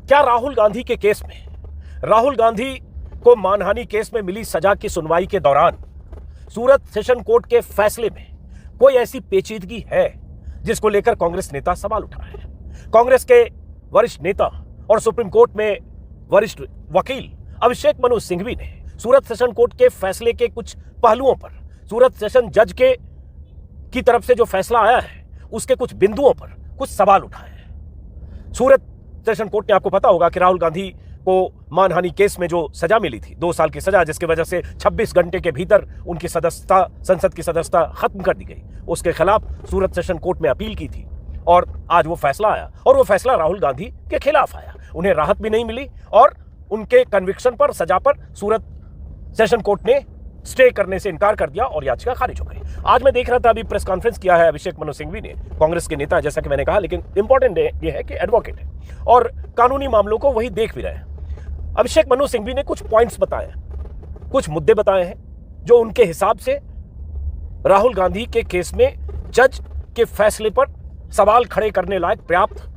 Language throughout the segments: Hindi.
क्या राहुल गांधी के केस में, राहुल गांधी को मानहानि केस में मिली सजा की सुनवाई के दौरान सूरत सेशन कोर्ट के फैसले में कोई ऐसी पेचीदगी है जिसको लेकर कांग्रेस नेता सवाल उठा रहे हैं? कांग्रेस के वरिष्ठ नेता और सुप्रीम कोर्ट में वरिष्ठ वकील अभिषेक मनु सिंघवी ने सूरत सेशन कोर्ट के फैसले के कुछ पहलुओं पर, सूरत सेशन जज की तरफ से जो फैसला आया है उसके कुछ बिंदुओं पर कुछ सवाल उठाए हैं। सूरत सेशन कोर्ट ने, आपको पता होगा कि राहुल गांधी को मानहानि केस में जो सजा मिली थी, 2 साल की सजा, जिसकी वजह से 26 घंटे के भीतर उनकी सदस्यता, संसद की सदस्यता खत्म कर दी गई, उसके खिलाफ सूरत सेशन कोर्ट में अपील की थी और आज वो फैसला आया और वो फैसला राहुल गांधी के खिलाफ आया। उन्हें राहत भी नहीं मिली और उनके कन्विक्शन पर, सजा पर सूरत सेशन कोर्ट ने स्टे करने से इनकार कर दिया और याचिका खारिज हो गई। आज मैं देख रहा था, अभी प्रेस कॉन्फ्रेंस किया है अभिषेक मनु सिंघवी ने, कांग्रेस के नेता, जैसा कि मैंने कहा, लेकिन इंपॉर्टेंट ये है कि एडवोकेट है और कानूनी मामलों को वही देख भी रहे हैं। अभिषेक मनु सिंघवी ने कुछ पॉइंट्स बताए, कुछ मुद्दे बताए हैं जो उनके हिसाब से राहुल गांधी के केस में जज के फैसले पर सवाल खड़े करने लायक पर्याप्त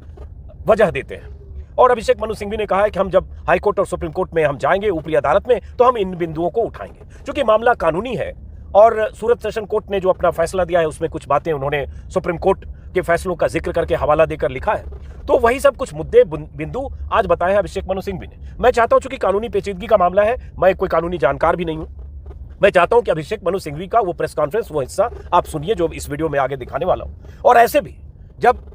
वजह देते हैं। और अभिषेक मनु सिंघवी ने कहा है कि हम जब हाई कोर्ट और सुप्रीम कोर्ट में हम जाएंगे, ऊपरी अदालत में, तो हम इन बिंदुओं को उठाएंगे। क्योंकि मामला कानूनी है और सूरत सेशन कोर्ट ने जो अपना फैसला दिया है उसमें कुछ बातें उन्होंने सुप्रीम कोर्ट के फैसलों का जिक्र करके हवाला देकर लिखा है, तो वही सब कुछ मुद्दे, बिंदु आज बताए हैं अभिषेक मनु सिंघवी ने। मैं चाहता हूं, चूंकि कानूनी पेचीदगी का मामला है, मैं कोई कानूनी जानकार भी नहीं हूं, मैं चाहता हूं कि अभिषेक मनु सिंघवी का वो प्रेस कॉन्फ्रेंस, वो हिस्सा आप सुनिए जो इस वीडियो में आगे दिखाने वाला हूं। और ऐसे भी जब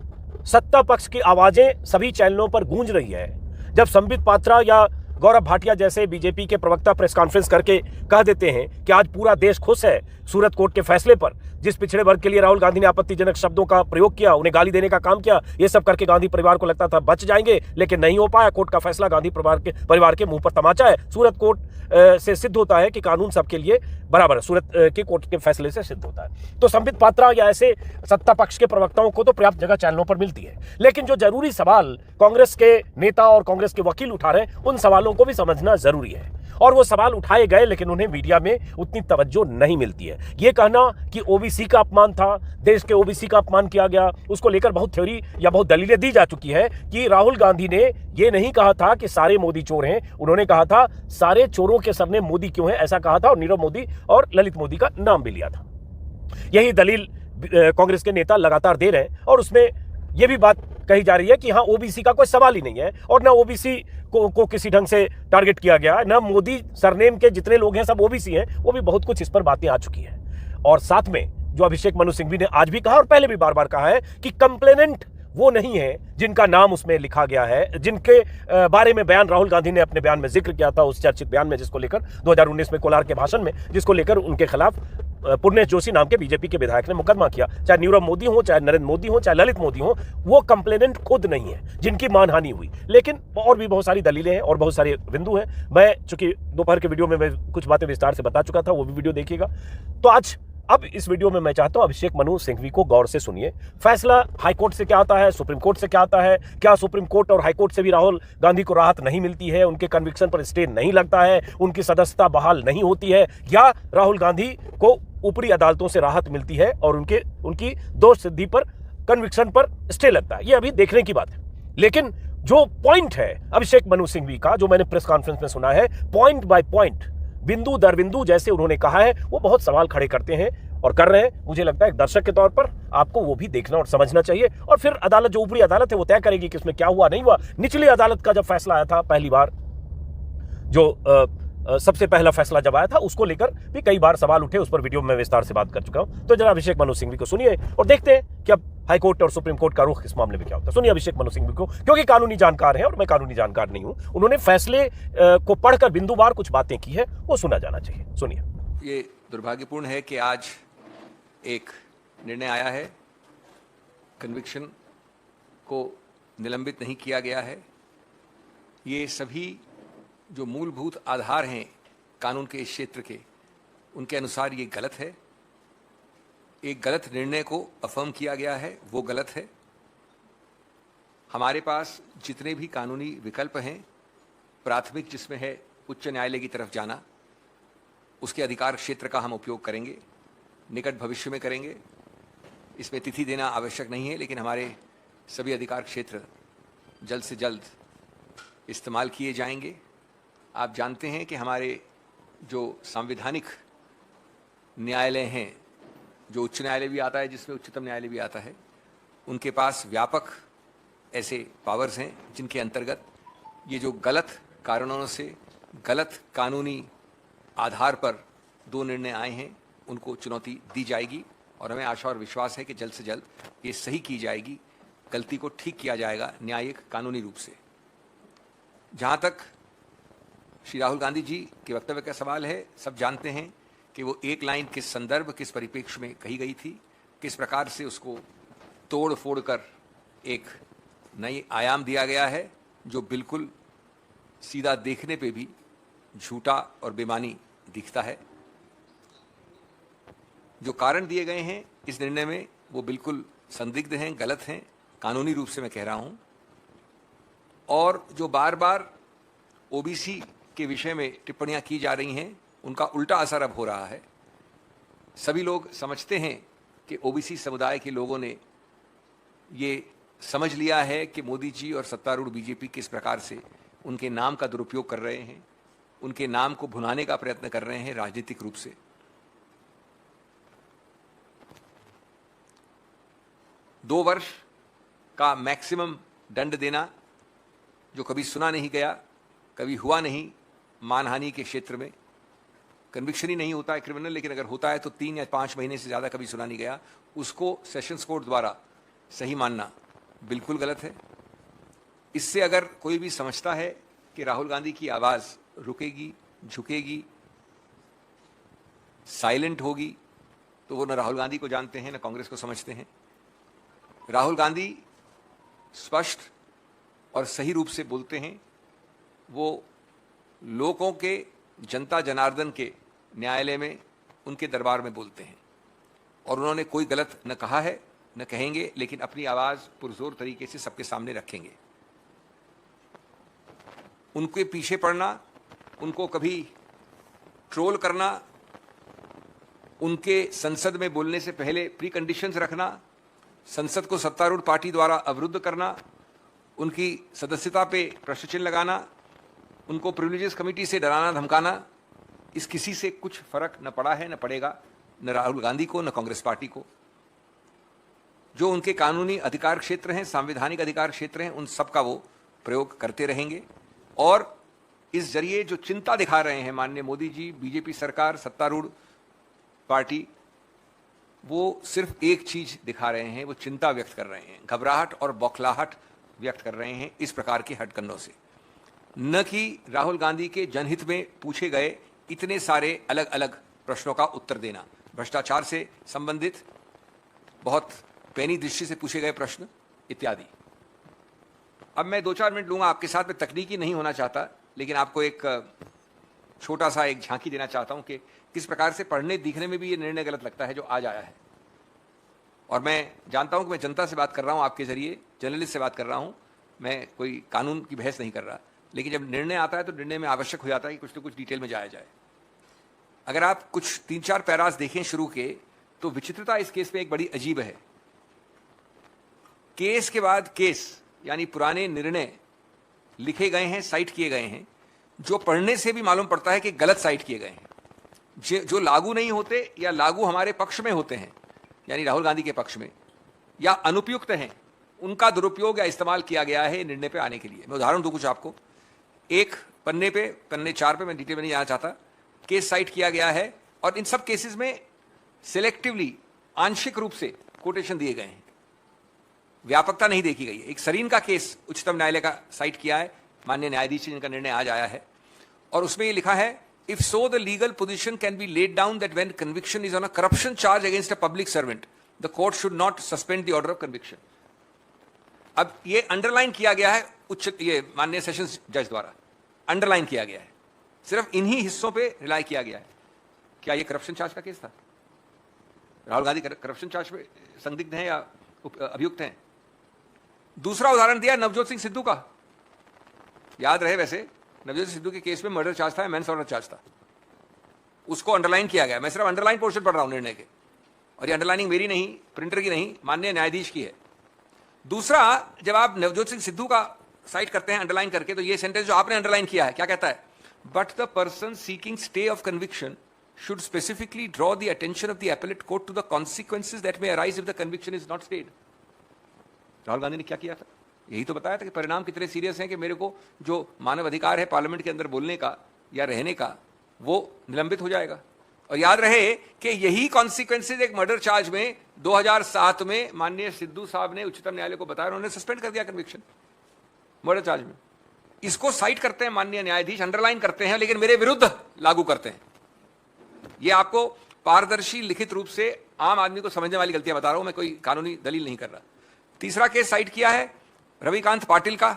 सत्ता पक्ष की आवाजें सभी चैनलों पर गूंज रही है, जब संबित पात्रा या गौरव भाटिया जैसे बीजेपी के प्रवक्ता प्रेस कॉन्फ्रेंस करके कह देते हैं कि आज पूरा देश खुश है सूरत कोर्ट के फैसले पर, जिस पिछड़े वर्ग के लिए राहुल गांधी ने आपत्तिजनक शब्दों का प्रयोग किया, उन्हें गाली देने का काम किया, ये सब करके गांधी परिवार को लगता था बच जाएंगे, लेकिन नहीं हो पाया। कोर्ट का फैसला गांधी परिवार के मुंह पर तमाचा है। सूरत कोर्ट से सिद्ध होता है कि कानून सबके लिए बराबर है, सूरत के कोर्ट के फैसले से सिद्ध होता है। तो संबित पात्रा या ऐसे सत्ता पक्ष के प्रवक्ताओं को तो पर्याप्त जगह चैनलों पर मिलती है, लेकिन जो जरूरी सवाल कांग्रेस के नेता और कांग्रेस के वकील उठा रहे हैं, उन सवालों को भी समझना जरूरी है। और वो सवाल उठाए गए, लेकिन उन्हें मीडिया में उतनी तवज्जो नहीं मिलती है। ये कहना कि ओबीसी का अपमान था, देश के ओबीसी का अपमान किया गया, उसको लेकर बहुत थ्योरी या बहुत दलीलें दी जा चुकी है कि राहुल गांधी ने ये नहीं कहा था कि सारे मोदी चोर हैं, उन्होंने कहा था सारे चोरों के सरनेम मोदी क्यों है, ऐसा कहा था और नीरव मोदी और ललित मोदी का नाम भी लिया था। यही दलील कांग्रेस के नेता लगातार दे रहे हैं और उसमें यह भी बात कही जा रही है कि हाँ, ओबीसी का कोई सवाल ही नहीं है और ना ओबीसी को किसी ढंग से टारगेट किया गया, ना मोदी सरनेम के जितने लोग हैं सब ओबीसी हैं, वो भी बहुत कुछ इस पर बातें आ चुकी है। और साथ में जो अभिषेक मनु सिंघवी ने आज भी कहा और पहले भी बार बार कहा है कि कंप्लेनेंट वो नहीं है जिनका नाम उसमें लिखा गया है, जिनके बारे में बयान राहुल गांधी ने अपने बयान में जिक्र किया था, उस चर्चित बयान में, जिसको लेकर 2019 में कोलार के भाषण में, जिसको लेकर उनके खिलाफ पुर्णेश जोशी नाम के बीजेपी के विधायक ने मुकदमा किया। चाहे नीरव मोदी हो, चाहे नरेंद्र मोदी हो, चाहे ललित मोदी हो, वो कंप्लेनेंट खुद नहीं है जिनकी मानहानि हुई। लेकिन और भी बहुत सारी दलीलें हैं और बहुत सारे बिंदु हैं। मैं चूंकि दोपहर के वीडियो में मैं कुछ बातें विस्तार से बता चुका था, वो भी वीडियो देखिएगा। तो अब इस वीडियो में मैं चाहता हूं अभिषेक मनु सिंघवी को गौर से सुनिए। फैसला हाई कोर्ट से क्या आता है, सुप्रीम कोर्ट से क्या आता है, क्या सुप्रीम कोर्ट और हाई कोर्ट से भी राहुल गांधी को राहत नहीं मिलती है, उनके कन्विक्शन पर स्टे नहीं लगता है, उनकी सदस्यता बहाल नहीं होती है, या राहुल गांधी को ऊपरी अदालतों से राहत मिलती है और उनकी दोष सिद्धि पर, कन्विक्शन पर स्टे लगता है। ये अभी देखने की बात है। लेकिन जो पॉइंट है अभिषेक मनु सिंघवी का, जो मैंने प्रेस कॉन्फ्रेंस में सुना है, पॉइंट बाय पॉइंट, बिंदु दर बिंदु जैसे उन्होंने कहा है, वो बहुत सवाल खड़े करते हैं और कर रहे हैं। मुझे लगता है एक दर्शक के तौर पर आपको वो भी देखना और समझना चाहिए और फिर अदालत, जो ऊपरी अदालत है, वो तय करेगी कि इसमें क्या हुआ नहीं हुआ। निचली अदालत का जब फैसला आया था पहली बार, जो सबसे पहला फैसला जब आया था, उसको लेकर भी कई बार सवाल उठे, उस पर वीडियो में विस्तार से बात कर चुका हूं। तो जरा अभिषेक मनु सिंघवी को सुनिए और देखते हैं कि अब हाई कोर्ट और सुप्रीम कोर्ट का रुख इस मामले में क्या होता है। सुनिए अभिषेक मनु सिंघवी को, क्योंकि कानूनी जानकार है और मैं कानूनी जानकार नहीं हूं। उन्होंने फैसले को पढ़कर बिंदुवार कुछ बातें की है, वो सुना जाना चाहिए। सुनिए। ये दुर्भाग्यपूर्ण है कि आज एक निर्णय आया है, कन्विक्शन को निलंबित नहीं किया गया है। ये सभी जो मूलभूत आधार हैं कानून के इस क्षेत्र के, उनके अनुसार ये गलत है। एक गलत निर्णय को अफर्म किया गया है, वो गलत है। हमारे पास जितने भी कानूनी विकल्प हैं, प्राथमिक जिसमें है उच्च न्यायालय की तरफ जाना, उसके अधिकार क्षेत्र का हम उपयोग करेंगे, निकट भविष्य में करेंगे। इसमें तिथि देना आवश्यक नहीं है, लेकिन हमारे सभी अधिकार क्षेत्र जल्द से जल्द इस्तेमाल किए जाएंगे। आप जानते हैं कि हमारे जो संवैधानिक न्यायालय हैं, जो उच्च न्यायालय भी आता है, जिसमें उच्चतम न्यायालय भी आता है, उनके पास व्यापक ऐसे पावर्स हैं जिनके अंतर्गत ये जो गलत कारणों से, गलत कानूनी आधार पर दो निर्णय आए हैं, उनको चुनौती दी जाएगी और हमें आशा और विश्वास है कि जल्द से जल्द ये सही की जाएगी, गलती को ठीक किया जाएगा न्यायिक कानूनी रूप से। जहाँ तक श्री राहुल गांधी जी के वक्तव्य का सवाल है, सब जानते हैं कि वो एक लाइन किस संदर्भ, किस परिप्रेक्ष्य में कही गई थी, किस प्रकार से उसको तोड़ फोड़ कर एक नई आयाम दिया गया है जो बिल्कुल सीधा देखने पे भी झूठा और बेमानी दिखता है। जो कारण दिए गए हैं इस निर्णय में वो बिल्कुल संदिग्ध हैं, गलत हैं, कानूनी रूप से मैं कह रहा हूं। और जो बार बार ओबीसी के विषय में टिप्पणियां की जा रही हैं, उनका उल्टा असर अब हो रहा है। सभी लोग समझते हैं कि ओबीसी समुदाय के लोगों ने ये समझ लिया है कि मोदी जी और सत्तारूढ़ बीजेपी किस प्रकार से उनके नाम का दुरुपयोग कर रहे हैं, उनके नाम को भुनाने का प्रयत्न कर रहे हैं राजनीतिक रूप से। दो वर्ष का मैक्सिमम दंड देना, जो कभी सुना नहीं गया, कभी हुआ नहीं मानहानि के क्षेत्र में। कन्विक्शन ही नहीं होता है क्रिमिनल, लेकिन अगर होता है तो 3 या 5 महीने से ज़्यादा कभी सुना नहीं गया, उसको सेशंस कोर्ट द्वारा सही मानना बिल्कुल गलत है। इससे अगर कोई भी समझता है कि राहुल गांधी की आवाज़ रुकेगी, झुकेगी, साइलेंट होगी, तो वो न राहुल गांधी को जानते हैं न कांग्रेस को समझते हैं। राहुल गांधी स्पष्ट और सही रूप से बोलते हैं। वो लोगों के, जनता जनार्दन के न्यायालय में, उनके दरबार में बोलते हैं और उन्होंने कोई गलत न कहा है न कहेंगे, लेकिन अपनी आवाज़ पुरजोर तरीके से सबके सामने रखेंगे। उनके पीछे पड़ना, उनको कभी ट्रोल करना, उनके संसद में बोलने से पहले प्री कंडीशंस रखना, संसद को सत्तारूढ़ पार्टी द्वारा अवरुद्ध करना, उनकी सदस्यता पे प्रश्न चिन्ह लगाना, उनको प्रिविलेजेस कमेटी से डराना धमकाना, इस किसी से कुछ फर्क न पड़ा है न पड़ेगा, न राहुल गांधी को न कांग्रेस पार्टी को। जो उनके कानूनी अधिकार क्षेत्र हैं, संवैधानिक अधिकार क्षेत्र हैं, उन सब का वो प्रयोग करते रहेंगे। और इस जरिए जो चिंता दिखा रहे हैं माननीय मोदी जी, बीजेपी सरकार, सत्तारूढ़ पार्टी, वो सिर्फ एक चीज दिखा रहे हैं, वो चिंता व्यक्त कर रहे हैं, घबराहट और बौखलाहट व्यक्त कर रहे हैं इस प्रकार के हथकंडों से, न कि राहुल गांधी के जनहित में पूछे गए इतने सारे अलग अलग प्रश्नों का उत्तर देना, भ्रष्टाचार से संबंधित बहुत पैनी दृष्टि से पूछे गए प्रश्न इत्यादि। अब मैं 2-4 मिनट लूंगा आपके साथ में, तकनीकी नहीं होना चाहता, लेकिन आपको एक छोटा सा एक झांकी देना चाहता हूं कि किस प्रकार से पढ़ने दिखने में भी ये निर्णय गलत लगता है जो आज आया है। और मैं जानता हूं कि मैं जनता से बात कर रहा हूं, आपके जरिए जर्नलिस्ट से बात कर रहा हूं, मैं कोई कानून की बहस नहीं कर रहा, लेकिन जब निर्णय आता है तो निर्णय में आवश्यक हो जाता है कि कुछ तो कुछ डिटेल में जाया जाए। अगर आप कुछ 3-4 पैरास देखें शुरू के, तो विचित्रता इस केस में एक बड़ी अजीब है। केस के बाद केस, यानी पुराने निर्णय लिखे गए हैं, साइट किए गए हैं, जो पढ़ने से भी मालूम पड़ता है कि गलत साइट किए गए हैं, जो लागू नहीं होते या लागू हमारे पक्ष में होते हैं, यानी राहुल गांधी के पक्ष में, या अनुपयुक्त हैं, उनका दुरुपयोग या इस्तेमाल किया गया है निर्णय पे आने के लिए। मैं उदाहरण दूं कुछ आपको। एक पन्ने 4 पे मैं डिटेल में नहीं जाना चाहता, केस साइट किया गया है और इन सब केसेस में सिलेक्टिवली, आंशिक रूप से कोटेशन दिए गए हैं, व्यापकता नहीं देखी गई है। एक सरीन का केस उच्चतम न्यायालय का साइट किया है माननीय न्यायाधीश जिनका निर्णय आज आया है, और उसमें ये लिखा है, if so the legal position can be laid down that when conviction is on a corruption charge against a public servant the court should not suspend the order of conviction. अब ये अंडरलाइन किया गया है ये माननीय सेशंस जज द्वारा अंडरलाइन किया गया है, सिर्फ इन्हीं हिस्सों पे रिलाई किया गया है। क्या ये करप्शन चार्ज का केस था? राहुल गांधी करप्शन चार्ज पे संदिग्ध हैं या अभियुक्त हैं? दूसरा उदाहरण दिया नवजोत सिंह सिद्धू का, याद रहे वैसे नवजोत सिंह सिद्धू के केस में मर्डर चार्ज था, मैनस्लॉटर चार्ज था, उसको अंडरलाइन किया गया। मैं सिर्फ अंडरलाइन पोर्शन पढ़ रहा हूं निर्णय के, और ये अंडरलाइनिंग मेरी नहीं, प्रिंटर की नहीं, माननीय न्यायाधीश की है। दूसरा, जब आप नवजोत सिंह सिद्धू का साइट करते हैं अंडरलाइन करके, तो ये सेंटेंस जो आपने अंडरलाइन किया है क्या कहता है? But the person seeking stay of conviction should specifically draw the attention of the appellate court to the consequences that may arise if the conviction is not stayed. Rahul Gandhi ने क्या किया था? यही तो बताया था कि परिणाम कितने सीरियस हैं कि मेरे को जो मानव अधिकार है पार्लियामेंट के अंदर बोलने का या रहने का, वो निलंबित हो जाएगा। और याद रहे कि यही कॉन्सिक्वेंसेज एक मर्डर चार्ज में 2007 में माननीय सिद्धू साहब ने उच्चतम न्यायालय को बताया, उन्होंने सस्पेंड कर दिया कन्विक्शन मर्डर चार्ज में। इसको साइट करते हैं माननीय न्यायाधीश, अंडरलाइन करते हैं, लेकिन मेरे विरुद्ध लागू करते हैं। ये आपको पारदर्शी लिखित रूप से आम आदमी को समझने वाली गलतियां बता रहा हूं, मैं कोई कानूनी दलील नहीं कर रहा। तीसरा केस साइट किया है रविकांत पाटिल का,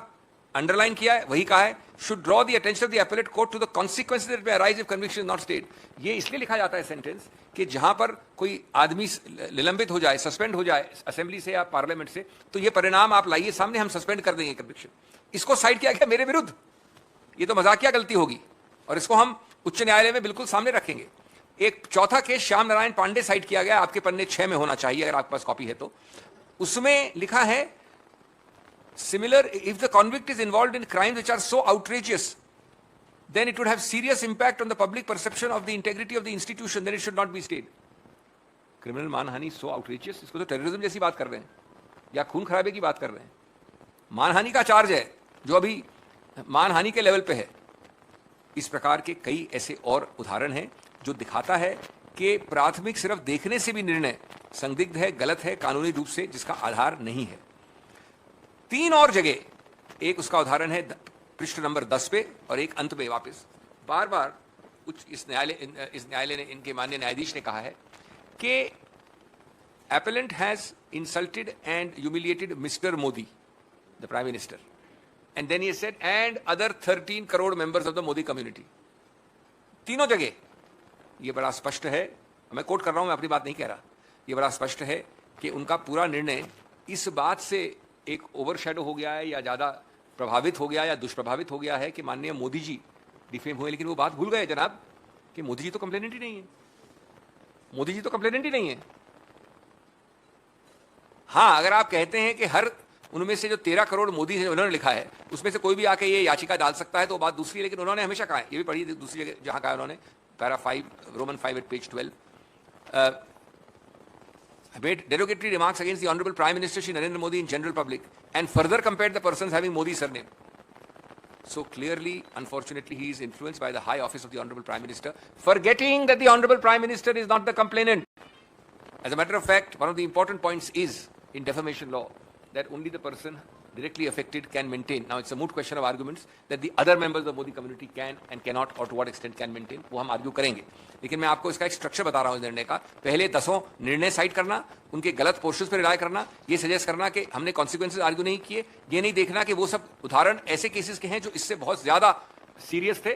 अंडरलाइन किया है, वही कहा है should draw the attention of the appellate court to the consequences that may arise if conviction is not stayed. ये इसलिए लिखा जाता है सेंटेंस कि जहां पर कोई आदमी निलंबित हो जाए, सस्पेंड हो जाए असेंबली से या पार्लियामेंट से, तो ये परिणाम आप लाइए सामने, हम सस्पेंड कर देंगे कन्विक्शन। इसको साइट किया गया मेरे विरुद्ध, ये तो मजाकिया गलती होगी और इसको हम उच्च न्यायालय में बिल्कुल सामने रखेंगे। एक चौथा केस श्याम नारायण पांडे साइट किया गया, आपके पन्ने 6 में होना चाहिए अगर आपके पास कॉपी है तो। उसमें लिखा है similar if the convict is involved in crimes which are so outrageous then it would have serious impact on the public perception of the integrity of the institution, then it should not be stayed. Criminal मानहानि सो आउटरेजियस, इसको तो टेररिज्म जैसी बात कर रहे हैं या खून खराबे की बात कर रहे हैं। मानहानि का चार्ज है जो अभी मानहानि के लेवल पे है। इस प्रकार के कई ऐसे और उदाहरण हैं जो दिखाता है कि प्राथमिक सिर्फ देखने से भी निर्णय संदिग्ध है, गलत है कानूनी रूप से, जिसका आधार नहीं है। 3 और जगह, एक उसका उदाहरण है पृष्ठ नंबर 10 पे और एक अंत में वापस बार बार इस न्यायालय ने, इनके माननीय न्यायाधीश ने कहा है कि appellant has insulted and humiliated Mr Modi the prime minister, and then he said and other 13 crore members of the Modi community. तीनों जगह ये बड़ा स्पष्ट है, मैं कोट कर रहा हूं, मैं अपनी बात नहीं कह रहा, ये बड़ा स्पष्ट है कि उनका पूरा निर्णय इस बात से एक ओवरशैडो हो गया है या ज्यादा प्रभावित हो गया या दुष्प्रभावित हो गया है कि माननीय मोदी जी डिफेम हुए, लेकिन वो बात भूल गए जनाब कि मोदी जी तो कंप्लेनेंट ही नहीं है, मोदी जी तो कंप्लेनेंट ही नहीं है। हाँ, अगर आप कहते हैं कि हर उनमें से जो 13 करोड़ मोदी है उन्होंने लिखा है उसमें से कोई भी आके ये याचिका डाल सकता है, तो बात दूसरी है। लेकिन उन्होंने हमेशा कहा है, ये भी पढ़िए दूसरी जगह जहां कहा उन्होंने, para 5 Roman 5 at page 12, made derogatory remarks against the honorable Prime Minister Shri Narendra Modi in general public and further compared the persons having Modi surname. So clearly, unfortunately, he is influenced by the high office of the honorable Prime Minister, forgetting that the honorable Prime Minister is not the complainant. As a matter of fact, one of the important points is in defamation law that only the person directly affected can maintain. Now it's a moot question of arguments that the other members of the Modi community can and cannot or to what extent can maintain, वो हम आर्ग्यू करेंगे। लेकिन मैं आपको इसका एक स्ट्रक्चर बता रहा हूं निर्णय का। पहले 10 निर्णय साइट करना, उनके गलत पोर्शंस पर रिलाय करना, ये सजेस्ट करना कि हमने कॉन्सिक्वेंसेज आर्ग्यू नहीं किए, ये नहीं देखना कि वो सब उदाहरण ऐसे केसेस के हैं जो इससे बहुत ज्यादा सीरियस थे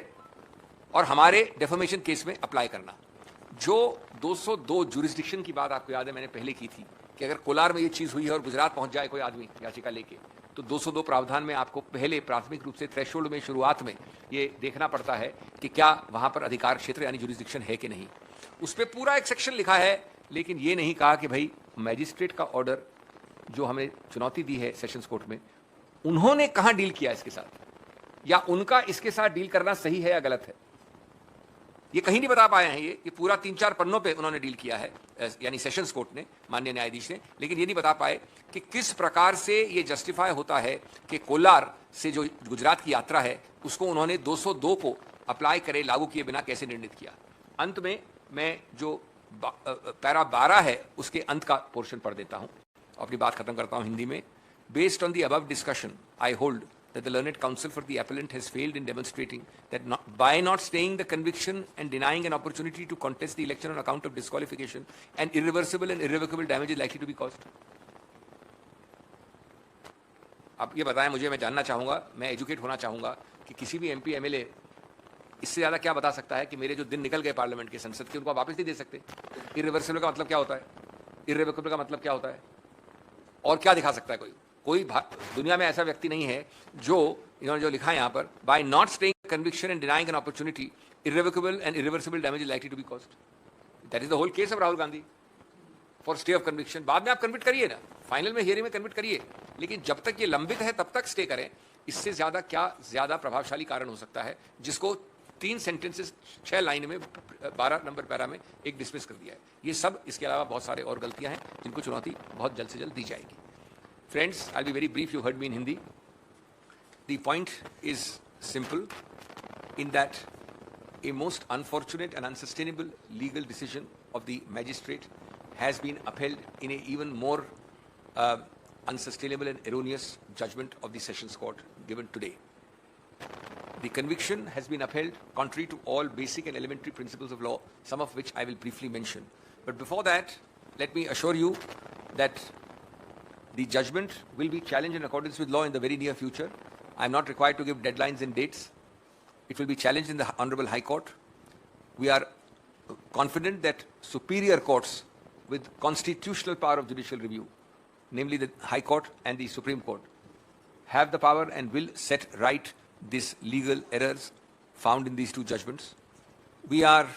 और हमारे डेफमेशन केस में अप्लाई करना। जो 202 जुरिस्डिक्शन की बात आपको याद है मैंने पहले की थी कि अगर कोलार में ये चीज हुई है और गुजरात पहुंच जाए कोई आदमी याचिका लेके, तो 202 प्रावधान में आपको पहले प्राथमिक रूप से थ्रेशोल्ड में शुरुआत में ये देखना पड़ता है कि क्या वहां पर अधिकार क्षेत्र यानी जुरिस्डिक्शन है कि नहीं। उस पर पूरा एक सेक्शन लिखा है, लेकिन ये नहीं कहा कि भाई मैजिस्ट्रेट का ऑर्डर जो हमें चुनौती दी है सेशंस कोर्ट में, उन्होंने कहां डील किया इसके साथ, या उनका इसके साथ डील करना सही है या गलत है, ये कहीं नहीं बता पाए हैं। ये पूरा 3-4 पन्नों पे उन्होंने डील किया है, यानी सेशंस कोर्ट ने, माननीय न्यायाधीश ने, लेकिन ये नहीं बता पाए कि किस प्रकार से ये जस्टिफाई होता है कि कोलार से जो गुजरात की यात्रा है उसको उन्होंने 202 को अप्लाई करे, लागू किए बिना कैसे निर्णित किया। अंत में मैं जो पैरा 12 है उसके अंत का पोर्शन पढ़ देता हूं, अपनी बात खत्म करता हूं हिंदी में। Based on the above discussion I hold that the learned counsel for the appellant has failed in demonstrating that by not staying the conviction and denying an opportunity to contest the election on account of disqualification, an irreversible and irrevocable damage is likely to be caused. अब ये बताएं मुझे, मैं जानना चाहूंगा, मैं एजुकेट होना चाहूंगा कि किसी भी एमपी एमएलए इससे ज्यादा क्या बता सकता है कि मेरे जो दिन निकल गए पार्लियामेंट के, संसद के, उनको वापस नहीं दे सकते। इर्रिवर्सिबल का मतलब क्या होता है, इर्रिवोकेबल का मतलब क्या होता है, और क्या दिखा सकता है कोई दुनिया में ऐसा व्यक्ति नहीं है जो इन्होंने जो लिखा है यहां पर, by not staying conviction and denying an opportunity irrevocable and irreversible damage is likely to be caused. That is the whole case of Rahul Gandhi for stay of conviction. बाद में आप कन्विक्ट करिए ना, फाइनल में हियरिंग में कन्विक्ट करिए, लेकिन जब तक ये लंबित है तब तक स्टे करें। इससे ज़्यादा क्या ज़्यादा प्रभावशाली कारण हो सकता है जिसको 3 सेंटेंसेस 6 लाइन में 12 नंबर पैरा में एक डिसमिस कर दिया है। ये सब इसके अलावा बहुत सारे और गलतियां हैं जिनको चुनौती बहुत जल्द से जल्द दी जाएगी। Friends, I will be very brief, you heard me in Hindi. The point is simple in that a most unfortunate and unsustainable legal decision of the magistrate has been upheld in an even more unsustainable and erroneous judgment of the Sessions Court given today. The conviction has been upheld contrary to all basic and elementary principles of law, some of which I will briefly mention. But before that, let me assure you that the judgment will be challenged in accordance with law in the very near future. I am not required to give deadlines and dates. It will be challenged in the Honorable High Court. We are confident that superior courts with constitutional power of judicial review, namely the High Court and the Supreme Court, have the power and will set right these legal errors found in these two judgments. We are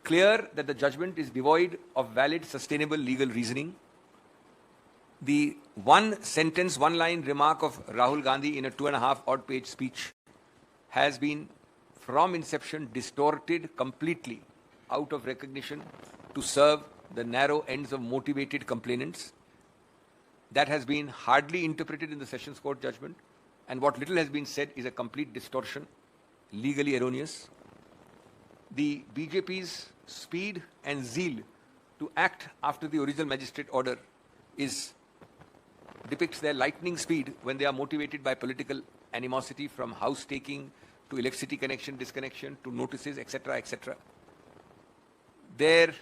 clear that the judgment is devoid of valid, sustainable legal reasoning. The one sentence, one line remark of Rahul Gandhi in a 2.5 odd page speech has been from inception distorted completely out of recognition to serve the narrow ends of motivated complainants. That has been hardly interpreted in the Sessions Court judgment, and what little has been said is a complete distortion, legally erroneous. The BJP's speed and zeal to act after the original magistrate order depicts their lightning speed when they are motivated by political animosity, from house taking to electricity connection, disconnection, to notices, etc., etc. Their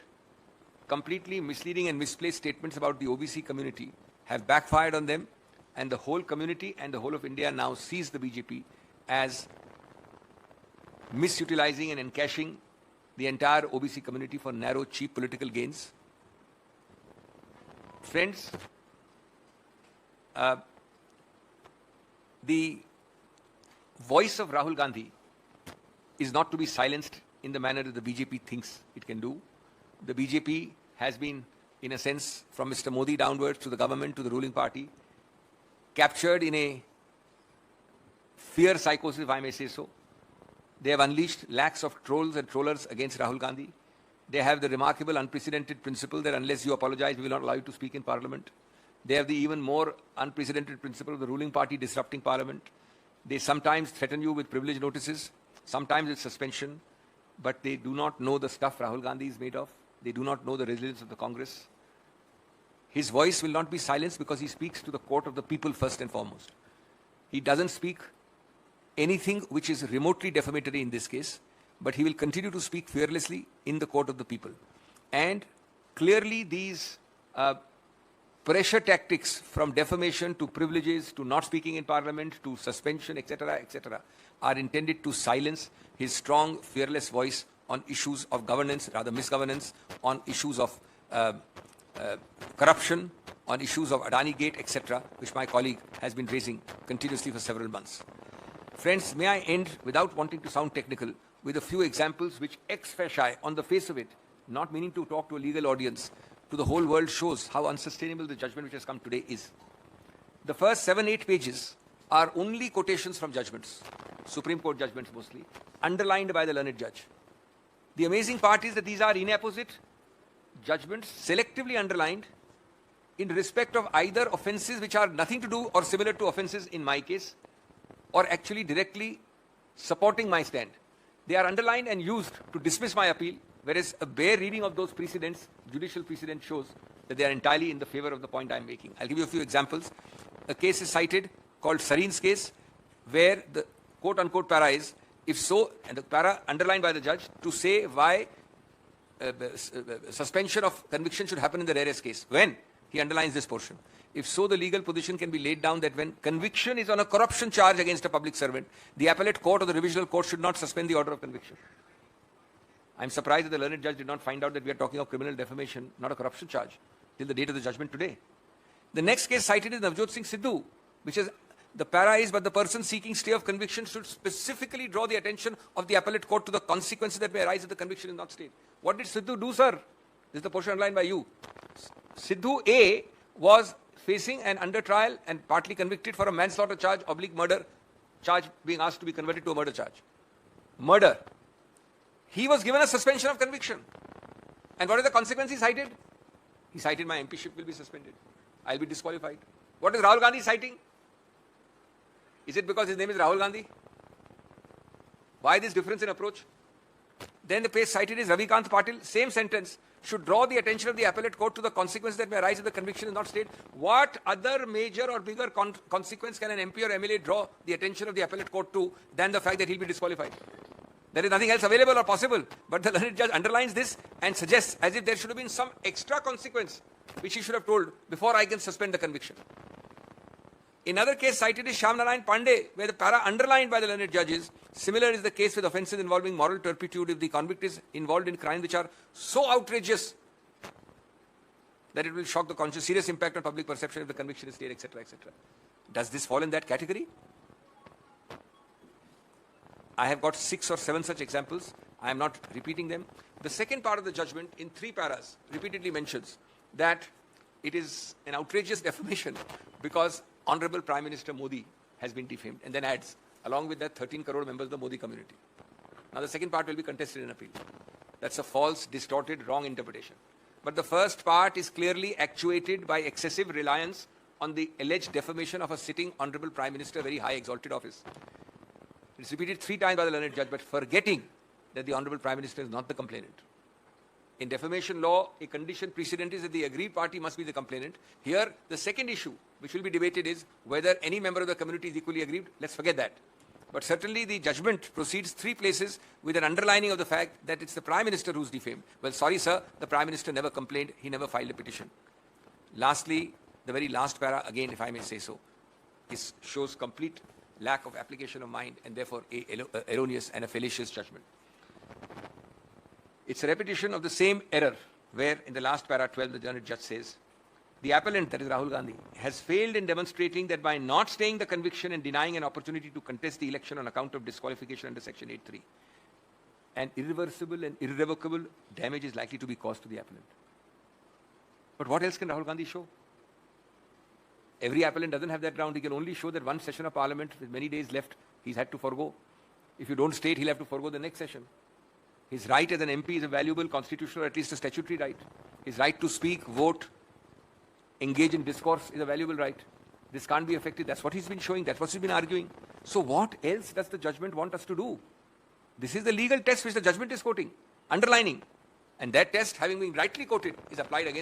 completely misleading and misplaced statements about the OBC community have backfired on them, and the whole community and the whole of India now sees the BJP as misutilizing and encashing the entire OBC community for narrow, cheap political gains. Friends, the voice of Rahul Gandhi is not to be silenced in the manner that the BJP thinks it can do. The BJP has been, in a sense, from Mr. Modi downwards to the government, to the ruling party, captured in a fear psychosis, if I may say so. They have unleashed lakhs of trolls and trollers against Rahul Gandhi. They have the remarkable, unprecedented principle that unless you apologize, we will not allow you to speak in Parliament. They have the even more unprecedented principle of the ruling party disrupting Parliament. They sometimes threaten you with privilege notices, sometimes with suspension, but they do not know the stuff Rahul Gandhi is made of. They do not know the resilience of the Congress. His voice will not be silenced because he speaks to the court of the people first and foremost. He doesn't speak anything which is remotely defamatory in this case, but he will continue to speak fearlessly in the court of the people. And clearly these pressure tactics, from defamation to privileges to not speaking in Parliament to suspension, etc., etc., are intended to silence his strong, fearless voice on issues of governance, rather misgovernance, on issues of corruption, on issues of Adani Gate, etc., which my colleague has been raising continuously for several months. Friends, may I end, without wanting to sound technical, with a few examples which ex facie, on the face of it, not meaning to talk to a legal audience, to the whole world, shows how unsustainable the judgment which has come today is. The first 7-8 pages are only quotations from judgments, Supreme Court judgments mostly, underlined by the learned judge. The amazing part is that these are inapposite judgments, selectively underlined, in respect of either offences which are nothing to do or similar to offences in my case, or actually directly supporting my stand. They are underlined and used to dismiss my appeal, whereas a bare reading of those precedents, judicial precedent, shows that they are entirely in the favor of the point I am making. I'll give you a few examples. A case is cited called Sareen's case, where the quote-unquote para is, if so, and the para underlined by the judge, to say why suspension of conviction should happen in the rarest case. When? He underlines this portion. If so, the legal position can be laid down that when conviction is on a corruption charge against a public servant, the appellate court or the revisional court should not suspend the order of conviction. I'm surprised that the learned judge did not find out that we are talking of criminal defamation, not a corruption charge, till the date of the judgment today. The next case cited is Navjot Singh Sidhu, which is the para is, but the person seeking stay of conviction should specifically draw the attention of the appellate court to the consequences that may arise if the conviction is not stayed. What did Sidhu do, sir? This is the portion underlined by you. Sidhu A was facing an under trial and partly convicted for a manslaughter charge / murder charge being asked to be converted to a murder charge. Murder. He was given a suspension of conviction. And what is the consequence he cited? He cited my MPship will be suspended. I'll be disqualified. What is Rahul Gandhi citing? Is it because his name is Rahul Gandhi? Why this difference in approach? Then the case cited is Ravikant Patil, same sentence, should draw the attention of the appellate court to the consequences that may arise if the conviction is not stayed. What other major or bigger consequence can an MP or MLA draw the attention of the appellate court to than the fact that he'll be disqualified? There is nothing else available or possible, but the learned judge underlines this and suggests as if there should have been some extra consequence which he should have told before I can suspend the conviction. Another case cited is Shyam Narayan Pandey, where the para underlined by the learned judges. Similar is the case with offences involving moral turpitude if the convict is involved in crimes which are so outrageous that it will shock the conscience, serious impact on public perception if the conviction is stayed, etc., etc. Does this fall in that category? I have got 6 or 7 such examples. I am not repeating them. The second part of the judgment in 3 paras repeatedly mentions that it is an outrageous defamation because Honorable Prime Minister Modi has been defamed, and then adds, along with that 13 crore members of the Modi community. Now the second part will be contested in appeal. That's a false, distorted, wrong interpretation. But the first part is clearly actuated by excessive reliance on the alleged defamation of a sitting Honorable Prime Minister, very high exalted office. It's repeated 3 times by the learned judge, but forgetting that the Honorable Prime Minister is not the complainant. In defamation law, a condition precedent is that the aggrieved party must be the complainant. Here, the second issue, which will be debated, is whether any member of the community is equally aggrieved. Let's forget that. But certainly the judgment proceeds 3 places with an underlining of the fact that it's the Prime Minister who's defamed. Well, sorry, sir, the Prime Minister never complained. He never filed a petition. Lastly, the very last para, again, if I may say so, shows complete lack of application of mind and therefore a erroneous and a fallacious judgment. It's a repetition of the same error where in the last para 12 the learned judge says, the appellant, that is Rahul Gandhi, has failed in demonstrating that by not staying the conviction and denying an opportunity to contest the election on account of disqualification under section 8.3, an irreversible and irrevocable damage is likely to be caused to the appellant. But what else can Rahul Gandhi show? Every appellant doesn't have that ground. He can only show that one session of parliament with many days left, he's had to forego. If you don't state, he'll have to forego the next session. His right as an MP is a valuable constitutional or at least a statutory right. His right to speak, vote, engage in discourse is a valuable right. This can't be affected. That's what he's been showing. That's what he's been arguing. So what else does the judgment want us to do? This is the legal test which the judgment is quoting, underlining. And that test, having been rightly quoted, is applied against